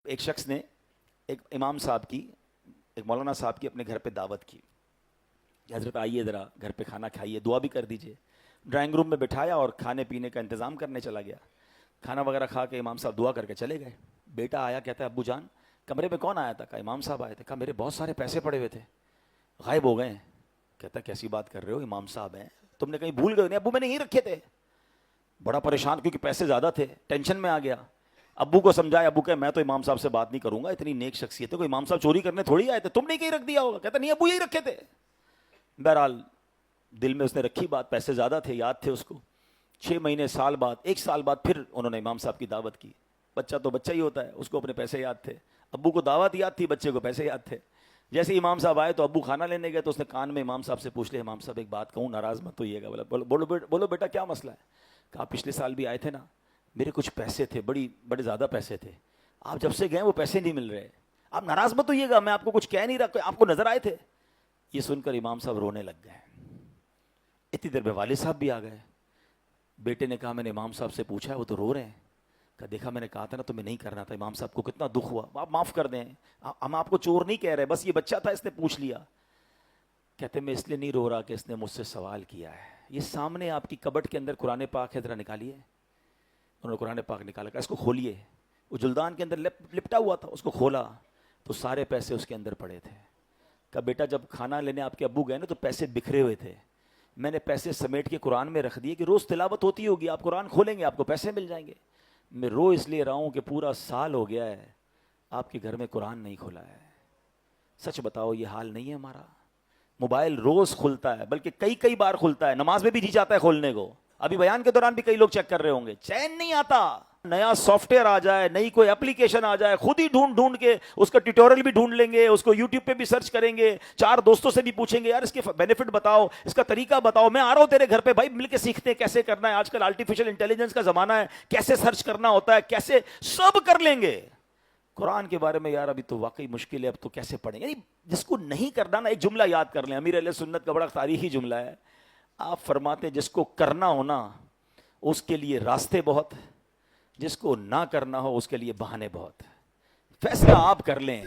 ایک شخص نے ایک امام صاحب کی، ایک مولانا صاحب کی اپنے گھر پہ دعوت کی کہ حضرت آئیے ذرا گھر پہ کھانا کھائیے، دعا بھی کر دیجئے۔ ڈرائنگ روم میں بٹھایا اور کھانے پینے کا انتظام کرنے چلا گیا۔ کھانا وغیرہ کھا کے امام صاحب دعا کر کے چلے گئے۔ بیٹا آیا، کہتا ہے ابو جان کمرے میں کون آیا تھا؟ کہا امام صاحب آئے تھے۔ کہا میرے بہت سارے پیسے پڑے ہوئے تھے، غائب ہو گئے ہیں۔ کہتا کیسی بات کر رہے ہو، امام صاحب ہیں، تم نے کہیں بھول گئے؟ نہیں ابو میں نے یہیں رکھے تھے۔ بڑا پریشان کیونکہ پیسے زیادہ تھے، ٹینشن میں آ گیا۔ ابو کو سمجھایا، ابو کہ میں تو امام صاحب سے بات نہیں کروں گا، اتنی نیک شخصیت ہے، کوئی امام صاحب چوری کرنے تھوڑی آئے تھے، تم نے کہیں رکھ دیا ہوگا۔ کہتا نہیں ابو یہی رکھے تھے۔ بہرحال دل میں اس نے رکھی بات، پیسے زیادہ تھے، یاد تھے اس کو۔ 6 مہینے، سال بعد، 1 سال بعد پھر انہوں نے امام صاحب کی دعوت کی۔ بچہ تو بچہ ہی ہوتا ہے، اس کو اپنے پیسے یاد تھے، ابو کو دعوت یاد تھی، بچے کو پیسے یاد تھے۔ جیسے امام صاحب آئے تو ابو کھانا لینے گئے تو اس نے کان میں امام صاحب سے پوچھ لیا، امام صاحب ایک بات کہوں، ناراض مت ہوئیے گا۔ بولو بیٹا کیا مسئلہ ہے؟ کہا پچھلے سال بھی آئے تھے نا، میرے کچھ پیسے تھے، بڑے زیادہ پیسے تھے، آپ جب سے گئے وہ پیسے نہیں مل رہے، آپ ناراض مت ہوئیے گا، میں آپ کو کچھ کہہ نہیں رہا، آپ کو نظر آئے تھے۔ یہ سن کر امام صاحب رونے لگ گئے۔ اتنی دیر میں والد صاحب بھی آ گئے۔ بیٹے نے کہا میں نے امام صاحب سے پوچھا ہے، وہ تو رو رہے ہیں۔ کہا دیکھا میں نے کہا تھا نا تمہیں نہیں کرنا تھا، امام صاحب کو کتنا دکھ ہوا، آپ معاف کر دیں، ہم آپ کو چور نہیں کہہ رہے، بس یہ بچہ تھا اس نے پوچھ لیا۔ کہتے میں اس لیے نہیں رو رہا کہ اس نے مجھ سے سوال کیا ہے۔ یہ سامنے آپ کی کبٹ کے اندر قرآن پاک ہے، ذرا نکالیے۔ انہوں نے قرآن پاک نکالا، کہا اس کو کھولیے۔ وہ جلدان کے اندر لپٹا ہوا تھا، اس کو کھولا تو سارے پیسے اس کے اندر پڑے تھے۔ کہا بیٹا جب کھانا لینے آپ کے ابو گئے نا تو پیسے بکھرے ہوئے تھے، میں نے پیسے سمیٹ کے قرآن میں رکھ دیے کہ روز تلاوت ہوتی ہوگی، آپ قرآن کھولیں گے آپ کو پیسے مل جائیں گے۔ میں رو اس لیے رہا ہوں کہ پورا سال ہو گیا ہے آپ کے گھر میں قرآن نہیں کھلا ہے۔ سچ بتاؤ یہ حال نہیں ہے ہمارا؟ موبائل روز کھلتا ہے، بلکہ کئی بار کھلتا ہے، نماز میں بھی جی چاہتا ہے کھولنے کو۔ ابھی بیان کے دوران بھی کئی لوگ چیک کر رہے ہوں گے، چین نہیں آتا۔ نیا سافٹ ویئر آ جائے، نئی کوئی اپلیکیشن آ جائے، خود ہی ڈھونڈ کے اس کا ٹیوٹوریل بھی ڈھونڈ لیں گے، اس کو یوٹیوب پہ بھی سرچ کریں گے، 4 دوستوں سے بھی پوچھیں گے یار اس کے بینیفٹ بتاؤ، اس کا طریقہ بتاؤ، میں آ رہا ہوں تیرے گھر پہ بھائی، مل کے سیکھتے ہیں کیسے کرنا ہے۔ آج کل آرٹیفیشل انٹیلیجنس کا زمانہ ہے، کیسے سرچ کرنا ہوتا ہے، کیسے سب کر لیں گے۔ قرآن کے بارے میں یار ابھی تو واقعی مشکل ہے، اب تو کیسے پڑھیں؟ یعنی جس کو نہیں کرنا نا، ایک جملہ یاد کر لیں، امیر علیہ سنت کا بڑا تاریخی جملہ ہے۔ آپ فرماتے جس کو کرنا ہونا اس کے لیے راستے بہت، جس کو نہ کرنا ہو اس کے لیے بہانے بہت۔ فیصلہ آپ کر لیں۔